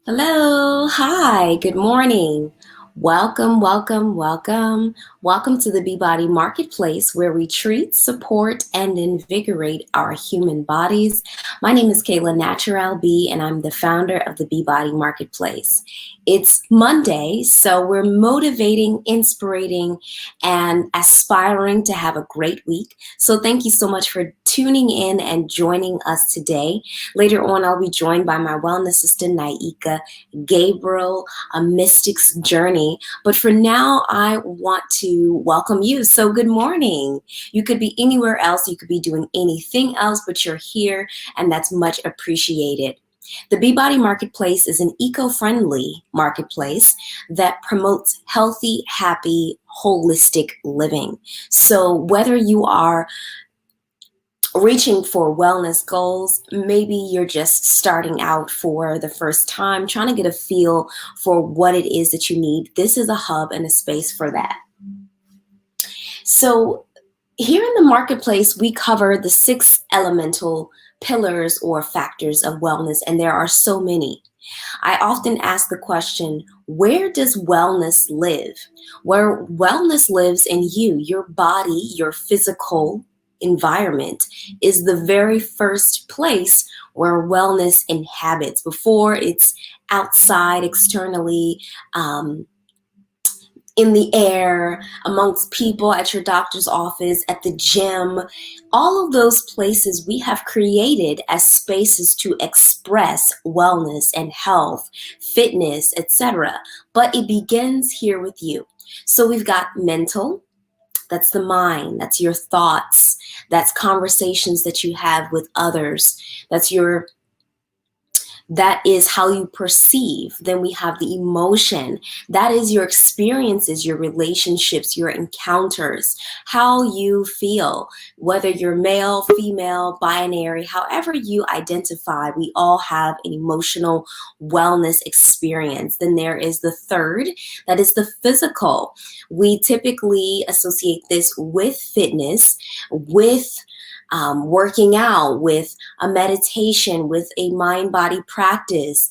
Hello, hi, good morning. Welcome, welcome, welcome. Welcome to the Beebody Marketplace where we treat, support, and invigorate our human bodies. My name is Kayla Natural B, and I'm the founder of the Beebody Marketplace. It's Monday, so we're motivating, inspiring, and aspiring to have a great week. So thank you so much for tuning in and joining us today. Later on, I'll be joined by my wellness assistant, Naika Gabriel, a mystic's journey. But for now, I want to welcome you. So good morning. You could be anywhere else. You could be doing anything else, but you're here, and that's much appreciated. The Beebody Marketplace is an eco-friendly marketplace that promotes healthy, happy, holistic living. So whether you are reaching for wellness goals, maybe you're just starting out for the first time, trying to get a feel for what it is that you need, this is a hub and a space for that. So here in the marketplace, we cover the 6 elemental pillars or factors of wellness, and there are so many. I often ask the question, where does wellness live? Where wellness lives in you, your body, your physical environment is the very first place where wellness inhabits before it's outside externally, in the air, amongst people, at your doctor's office, at the gym. All of those places we have created as spaces to express wellness and health, fitness, etc. But it begins here with you. So we've got mental, that's the mind, that's your thoughts, that's conversations that you have with others, that is how you perceive. Then we have the emotion. That is your experiences, your relationships, your encounters, how you feel, whether you're male, female, binary, however you identify, we all have an emotional wellness experience. Then there is the third, that is the physical. We typically associate this with fitness, with working out, with a meditation, with a mind-body practice,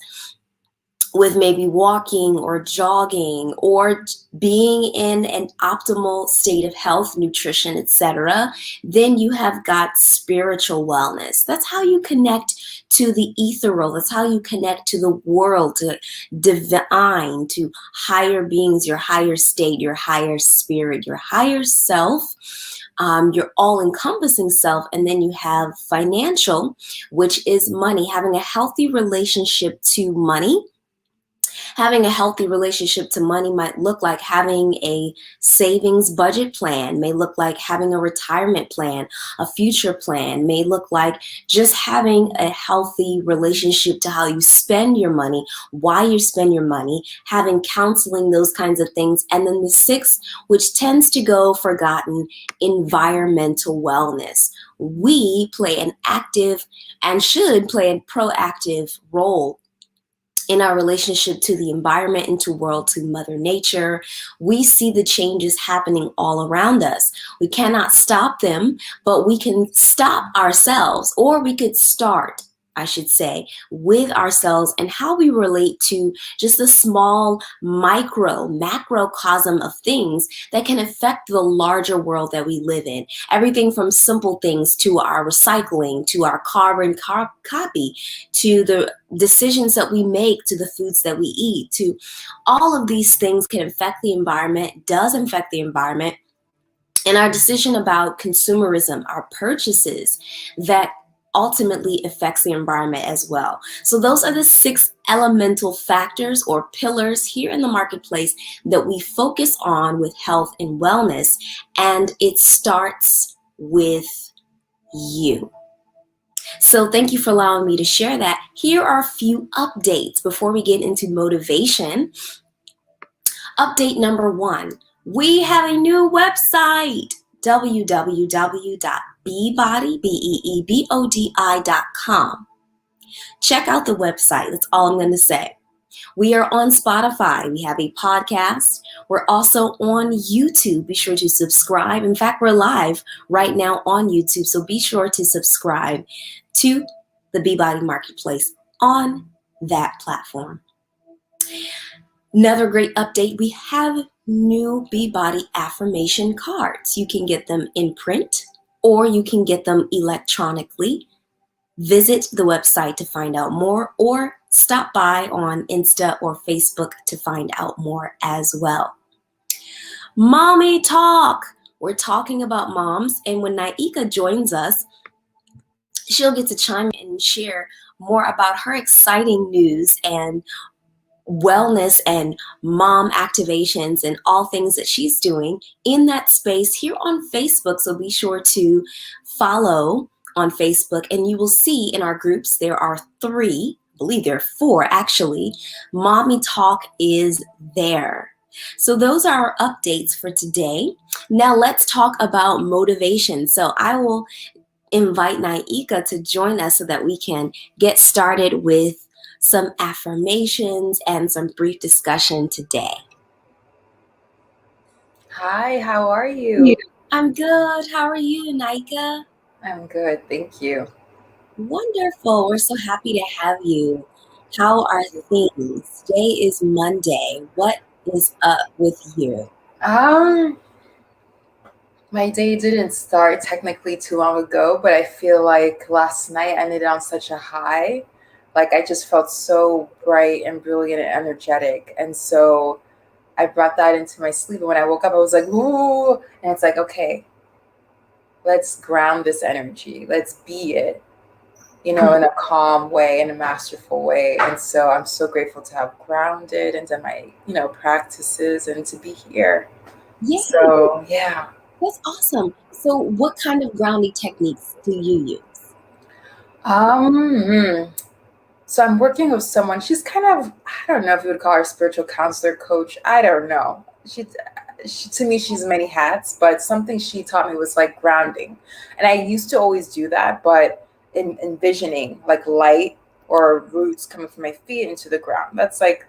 with maybe walking or jogging or being in an optimal state of health, nutrition, etc. Then you have got spiritual wellness. That's how you connect to the ethereal. That's how you connect to the world, to divine, to higher beings, your higher state, your higher spirit, your higher self. Your all-encompassing self. And then you have financial, which is money, having a healthy relationship to money. Having a healthy relationship to money might look like having a savings budget plan, may look like having a retirement plan, a future plan, may look like just having a healthy relationship to how you spend your money, why you spend your money, having counseling, those kinds of things. And then the 6th, which tends to go forgotten, environmental wellness. We play an active and should play a proactive role in our relationship to the environment, into world, to Mother Nature. We see the changes happening all around us. We cannot stop them, but we can stop ourselves, or we could start, I should say, with ourselves and how we relate to just the small macrocosm of things that can affect the larger world that we live in. Everything from simple things to our recycling, to our carbon copy, to the decisions that we make, to the foods that we eat, to all of these things can affect the environment, does affect the environment. And our decision about consumerism, our purchases, that ultimately affects the environment as well. So those are the 6 elemental factors or pillars here in the marketplace that we focus on with health and wellness. And it starts with you. So thank you for allowing me to share that. Here are a few updates before we get into motivation. Update number 1, we have a new website, www.beebody.com. Check out the website. That's all I'm going to say. We are on Spotify. We have a podcast. We're also on YouTube. Be sure to subscribe. In fact, we're live right now on YouTube. So be sure to subscribe to the Beebody Marketplace on that platform. Another great update, we have new Beachbody affirmation cards. You can get them in print or you can get them electronically. Visit the website to find out more or stop by on Insta or Facebook to find out more as well. Mommy Talk. We're talking about moms, and when Naika joins us, she'll get to chime in and share more about her exciting news and wellness and mom activations and all things that she's doing in that space here on Facebook. So be sure to follow on Facebook, and you will see in our groups there are 3, I believe there are 4 actually. Mommy Talk is there. So those are our updates for today. Now let's talk about motivation. So I will invite Naika to join us so that we can get started with some affirmations and some brief discussion today. Hi, how are you? I'm good. How are you, Naika? I'm good, thank you. Wonderful. We're so happy to have you. How are things? Today is Monday. What is up with you? Um, my day didn't start technically too long ago, but I feel like last night ended on such a high. Like I just felt so bright and brilliant and energetic. And so I brought that into my sleep. And when I woke up, I was like, ooh. And it's like, okay, let's ground this energy. Let's be it, in a calm way, in a masterful way. And so I'm so grateful to have grounded into my, practices and to be here. Yeah, So, yeah. that's awesome. So what kind of grounding techniques do you use? Um, hmm. So I'm working with someone. She's kind of, I don't know if you would call her a spiritual counselor, coach. I don't know. She to me, she's many hats, but something she taught me was like grounding. And I used to always do that, but in envisioning like light or roots coming from my feet into the ground. That's like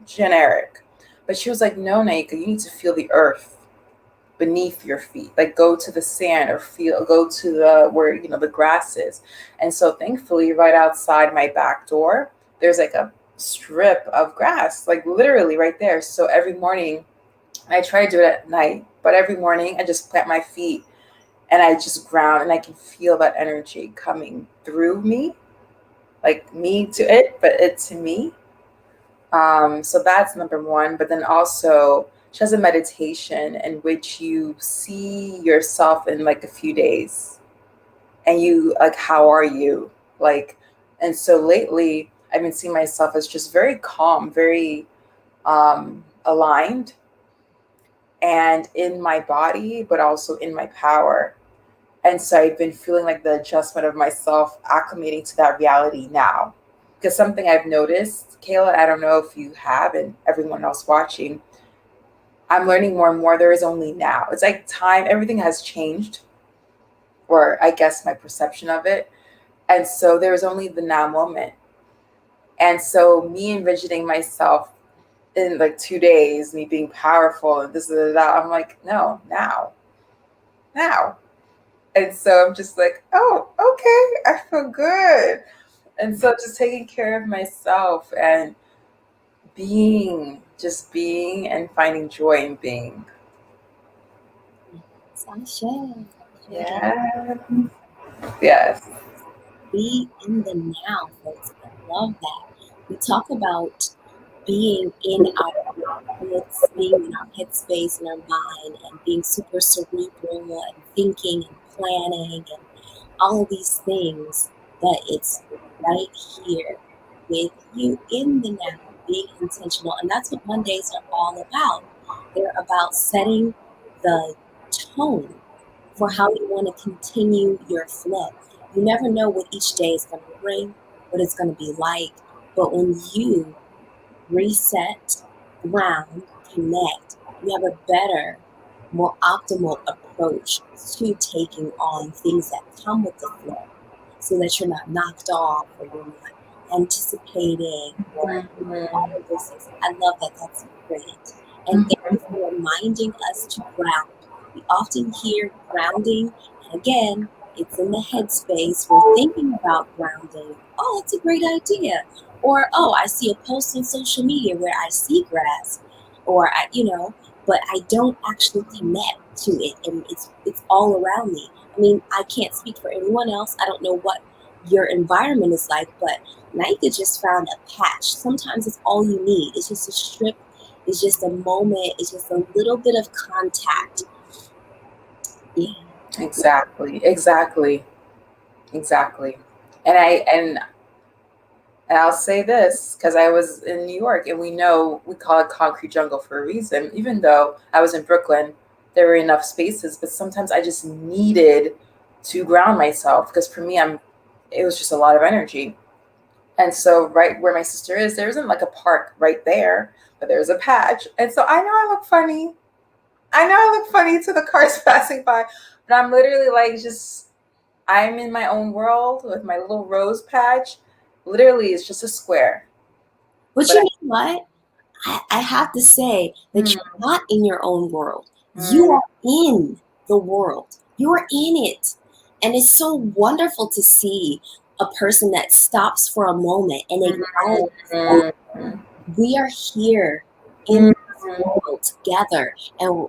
generic. But she was like, no, Naika, you need to feel the earth beneath your feet. Like go to the sand or go to the where the grass is. And so thankfully right outside my back door, there's like a strip of grass, like literally right there. So every morning, I try to do it at night, but every morning I just plant my feet and I just ground and I can feel that energy coming through me, like me to it, but it to me. So that's number one. But then also, she has a meditation in which you see yourself in like a few days and you like, how are you? Like, and so lately, I've been seeing myself as just very calm, very aligned and in my body, but also in my power. And so I've been feeling like the adjustment of myself acclimating to that reality now. Because something I've noticed, Kayla, I don't know if you have, and everyone else watching, I'm learning more and more there is only now. It's like time, everything has changed, or I guess my perception of it. And so there is only the now moment. And so me envisioning myself in like 2 days, me being powerful and this and that, I'm like, no, now. And so I'm just like, oh, okay, I feel good. And so just taking care of myself and just being and finding joy in being. Sasha. Yeah. Yes. Be in the now, folks. I love that. We talk about being in our being in our headspace and our mind and being super cerebral and thinking and planning and all of these things, that it's right here with you in the now, being intentional. And that's what Mondays are all about. They're about setting the tone for how you want to continue your flow. You never know what each day is going to bring, what it's going to be like. But when you reset, ground, connect, you have a better, more optimal approach to taking on things that come with the flow so that you're not knocked off or you're not anticipating or all of those things. I love that. That's great. And thank you for reminding us to ground. We often hear grounding, and again, it's in the headspace. We're thinking about grounding. Oh, that's a great idea. Or, oh, I see a post on social media where I see grass, or but I don't actually connect to it, and it's all around me. I mean, I can't speak for anyone else. I don't know what your environment is like, but Nika just found a patch. Sometimes it's all you need. It's just a strip. It's just a moment. It's just a little bit of contact. Yeah. Exactly. And I'll say this because I was in New York, and we call it concrete jungle for a reason. Even though I was in Brooklyn, there were enough spaces, but sometimes I just needed to ground myself because for me, it was just a lot of energy. And so, right where my sister is, there isn't like a park right there, but there's a patch. And so I know I look funny. I know I look funny to the cars passing by, but I'm literally like I'm in my own world with my little rose patch. Literally, it's just a square. But But you know what? I have to say that mm, you're not in your own world. You mm, are in the world. You're in it. And it's so wonderful to see a person that stops for a moment and acknowledges that mm, we are here in mm, this world together, and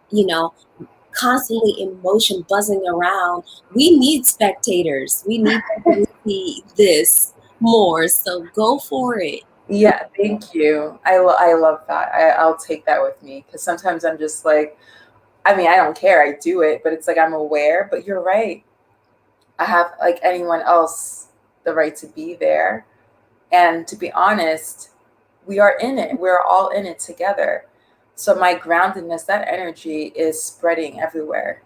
constantly in motion, buzzing around. We need spectators. We need people to see this more. So go for it. yeah, thank you. I love that. I'll take that with me because sometimes I'm just like, I mean, I don't care. I do it, but it's like I'm aware. But you're right. I have, like anyone else, the right to be there. And to be honest, we are in it. We're all in it together. So my groundedness, that energy is spreading everywhere.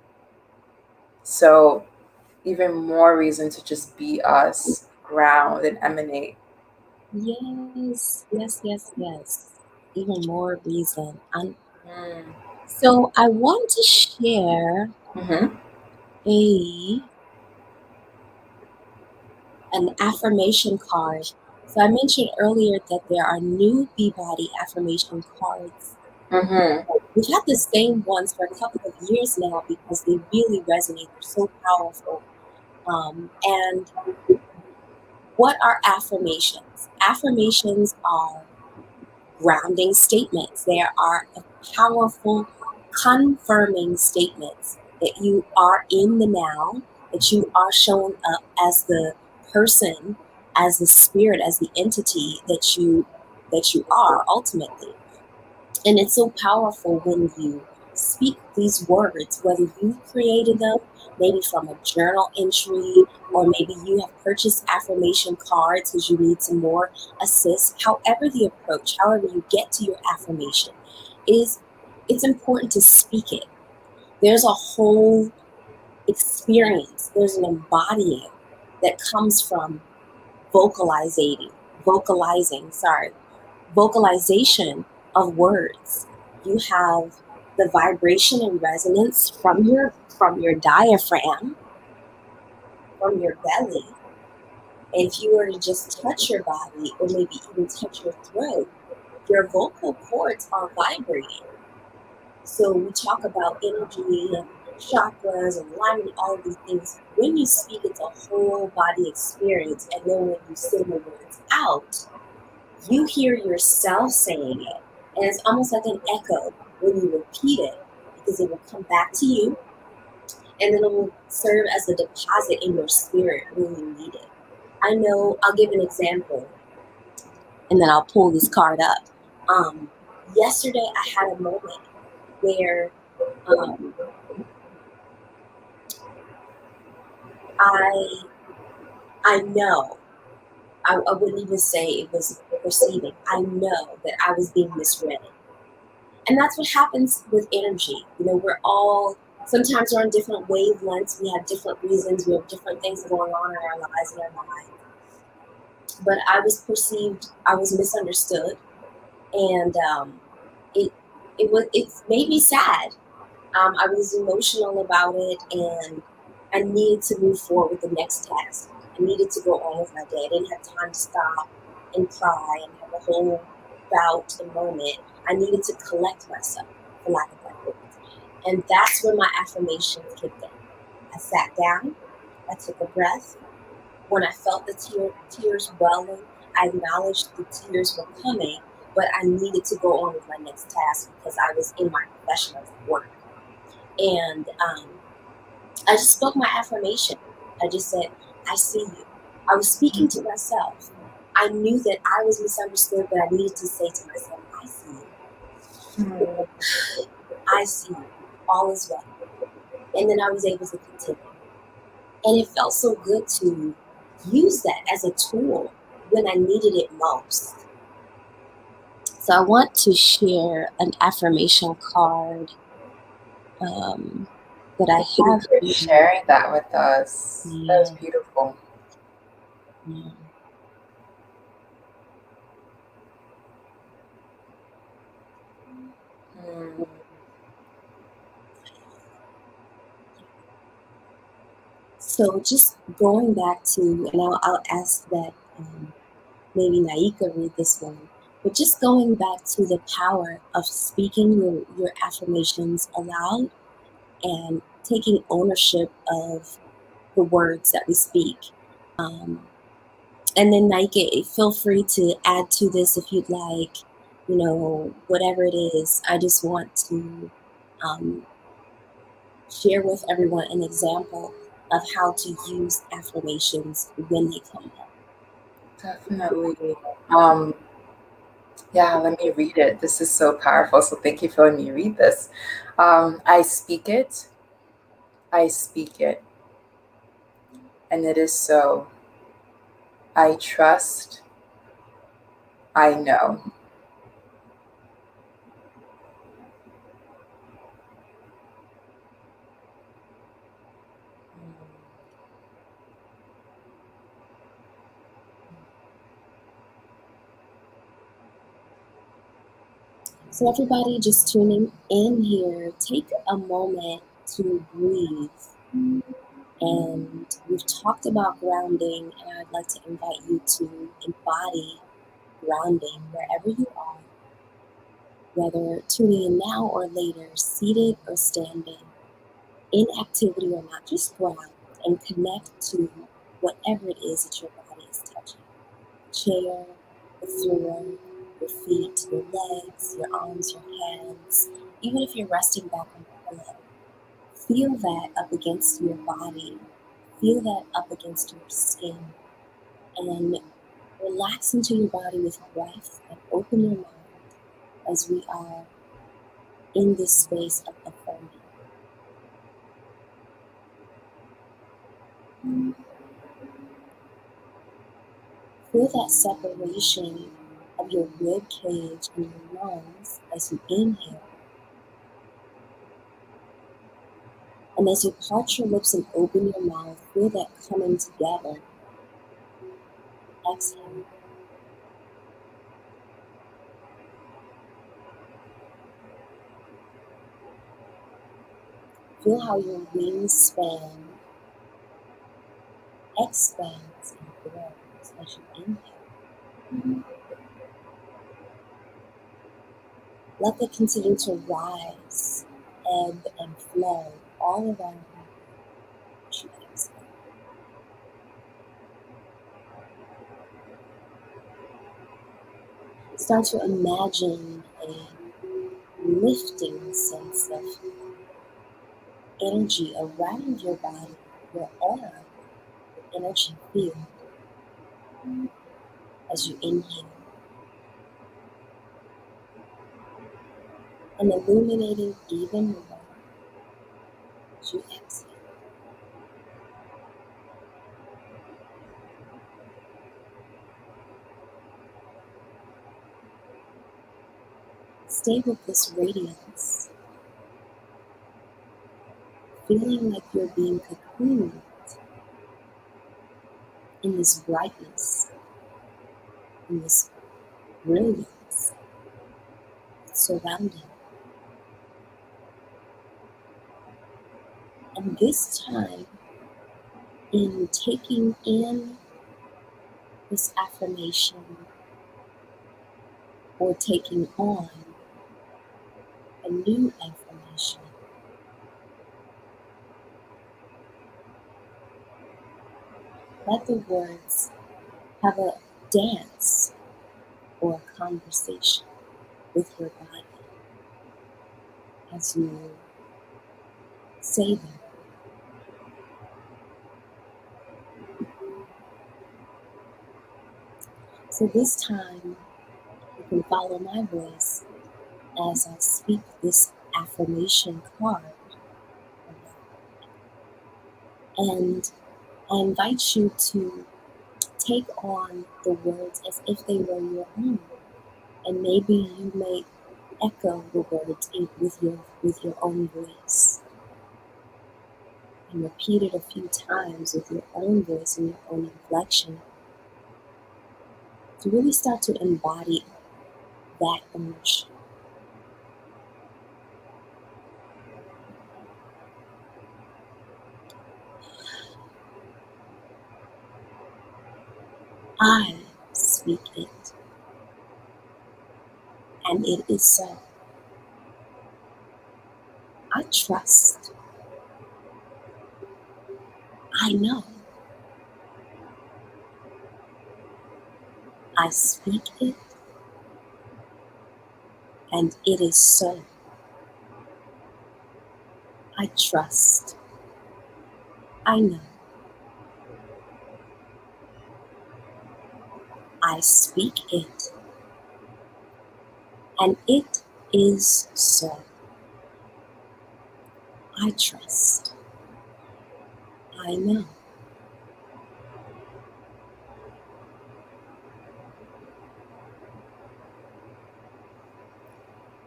So even more reason to just be us, ground and emanate. Yes, yes, yes, yes. Even more reason. Mm. So I want to share Mm-hmm. a an affirmation card. So I mentioned earlier that there are new Beachbody affirmation cards. Mm-hmm. We've had the same ones for a couple of years now because they really resonate. They're so powerful. And what are affirmations? Affirmations are grounding statements. There are powerful, confirming statements that you are in the now, that you are showing up as the person, as the spirit, as the entity that you are ultimately. And it's so powerful when you speak these words, whether you created them, maybe from a journal entry, or maybe you have purchased affirmation cards because you need some more assist. However the approach, however you get to your affirmation, is it's important to speak it. There's a whole experience, there's an embodying that comes from vocalizing, vocalization of words. You have the vibration and resonance from your diaphragm, from your belly. And if you were to just touch your body or maybe even touch your throat, your vocal cords are vibrating. So we talk about energy and chakras and alignment, all of these things. When you speak, it's a whole body experience. And then when you send the words out, you hear yourself saying it, and it's almost like an echo when you repeat it because it will come back to you, and then it will serve as a deposit in your spirit when you need it. I know, I'll give an example, and then I'll pull this card up. Um, Yesterday, I had a moment where um, I I know I wouldn't even say it was perceiving. I know that I was being misread. And that's what happens with energy. Sometimes we're on different wavelengths. We have different reasons. We have different things going on in our lives and our minds. But I was misunderstood. And it, it made me sad. I was emotional about it, and I needed to move forward with the next task. I needed to go on with my day. I didn't have time to stop and cry and have a whole bout and moment. I needed to collect myself, for lack of better words. And that's when my affirmations kicked in. I sat down, I took a breath. When I felt the tears welling, I acknowledged the tears were coming, but I needed to go on with my next task because I was in my profession of work. And I just spoke my affirmation. I just said, I see you. I was speaking to myself. I knew that I was misunderstood, but I needed to say to myself, I see you. I see you. All is well. And then I was able to continue. And it felt so good to use that as a tool when I needed it most. So I want to share an affirmation card that I Thank you have for here. sharing that with us. That was Yeah. beautiful. Yeah. Mm. So just going back to, and I'll ask that maybe Naika read this one, but just going back to the power of speaking your affirmations aloud and taking ownership of the words that we speak. Um, and then Naika, feel free to add to this if you'd like, whatever it is. I just want to um, share with everyone an example of how to use affirmations when they come up. Definitely. Um, yeah, let me read it. This is so powerful. So thank you for letting me read this. I speak it, I speak it, and it is so. I trust, I know. So, everybody just tuning in here, take a moment to breathe. And we've talked about grounding, and I'd like to invite you to embody grounding wherever you are, whether tuning in now or later, seated or standing, in activity or not, just ground and connect to whatever it is that your body is touching. The chair, the floor, your feet, your legs, your arms, your hands, even if you're resting back on the pillow. Feel that up against your body. Feel that up against your skin. And relax into your body with breath and open your mind as we are in this space of affirming. Feel that separation of your rib cage and your lungs as you inhale. And as you part your lips and open your mouth, feel that coming together. Exhale. Feel how your wings span, expands, and grows as you inhale. Let it continue to rise, ebb, and flow all around you as you exhale. Start to imagine a lifting sense of energy around your body, your aura, your energy field as you inhale, and illuminating even more as you exhale. Stay with this radiance, feeling like you're being cocooned in this brightness, in this brilliance surrounding. And this time, in taking in this affirmation or taking on a new affirmation, let the words have a dance or a conversation with your body as you say them. So this time, you can follow my voice as I speak this affirmation card. And I invite you to take on the words as if they were your own. And maybe you may echo the words with your own voice. And repeat it a few times with your own voice and your own inflection to really start to embody that emotion. I speak it, and it is so. I trust. I know. I speak it, and it is so. I trust. I know. I speak it, and it is so. I trust. I know.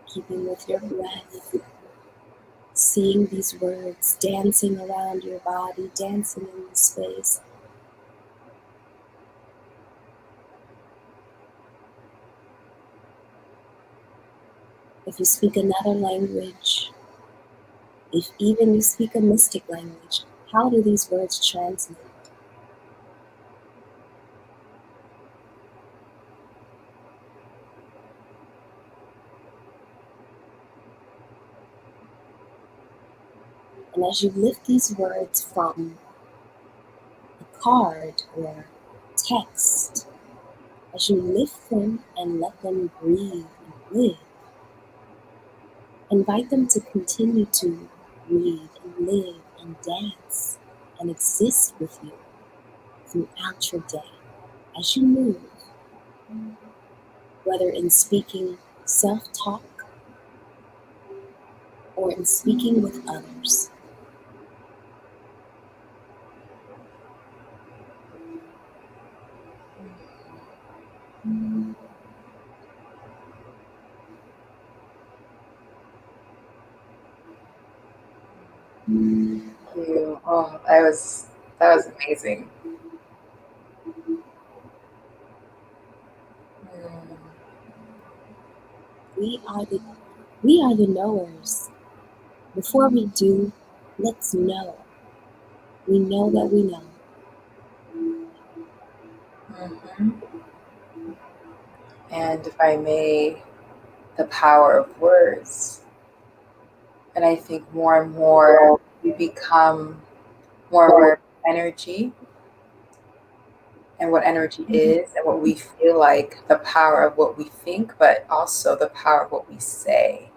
Keeping with your breath, seeing these words dancing around your body, dancing in the space. If you speak another language, if even you speak a mystic language, how do these words translate? And as you lift these words from a card or text, as you lift them and let them breathe and live, invite them to continue to breathe and live and dance and exist with you throughout your day as you move, whether in speaking self-talk or in speaking with others. Thank you. Oh, that was amazing. We are the knowers. Before we do, let's know. We know that we know. Mm-hmm. And if I may, the power of words. And I think more and more we become more aware of energy and what energy is and what we feel like, the power of what we think, but also the power of what we say.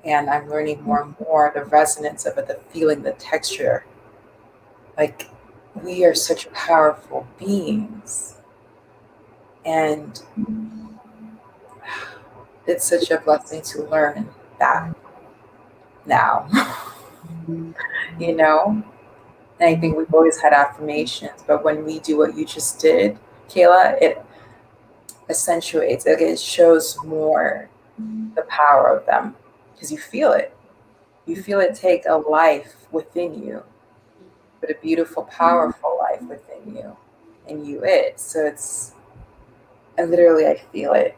And I'm learning more and more the resonance of it, the feeling, the texture. Like, we are such powerful beings. And it's such a blessing to learn that now, you know? And I think we've always had affirmations, but when we do what you just did, Kayla, it accentuates, like it shows more the power of them because you feel it. You feel it take a life within you, but a beautiful, powerful life within you, and you it. So it's, and literally, I feel it.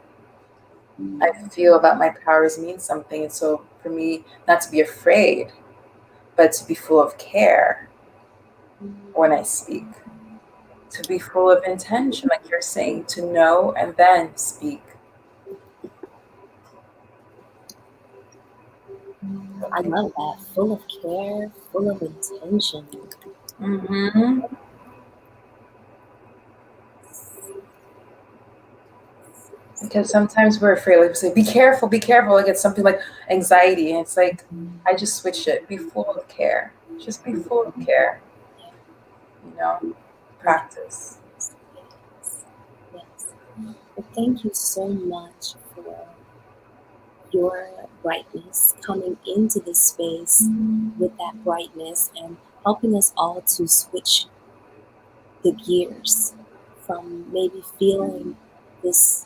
I feel that my powers mean something, and so for me, not to be afraid, but to be full of care when I speak, to be full of intention, like you're saying, to know and then speak. I love that. Full of care, full of intention. Mm-hmm. Because sometimes we're afraid, like we say, be careful, like it's something like anxiety. And it's like, I just switch it. Be full of care. Just be full of care. Practice. Yes. Well, thank you so much for your brightness, coming into this space with that brightness and helping us all to switch the gears from maybe feeling this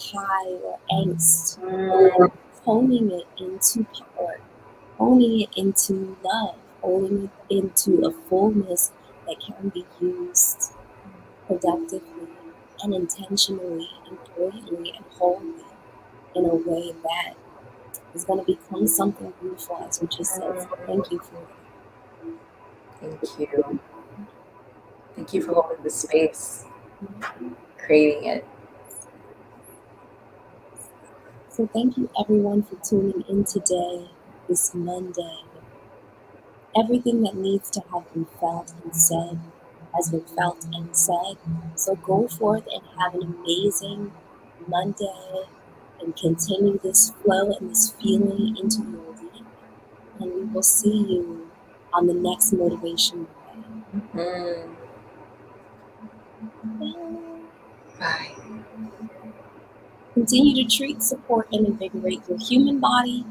high or angst, and honing it into power, honing it into love, honing it into a fullness that can be used productively and intentionally and brilliantly and wholly in a way that is going to become something beautiful, as you just said. So thank you for that. Thank you. Thank you for holding the space, creating it. So thank you everyone for tuning in today, this Monday. Everything that needs to have been felt and said has been felt and said. So go forth and have an amazing Monday and continue this flow and this feeling into your week. And we will see you on the next Motivation Monday. Bye. Continue to treat, support, and invigorate your human body.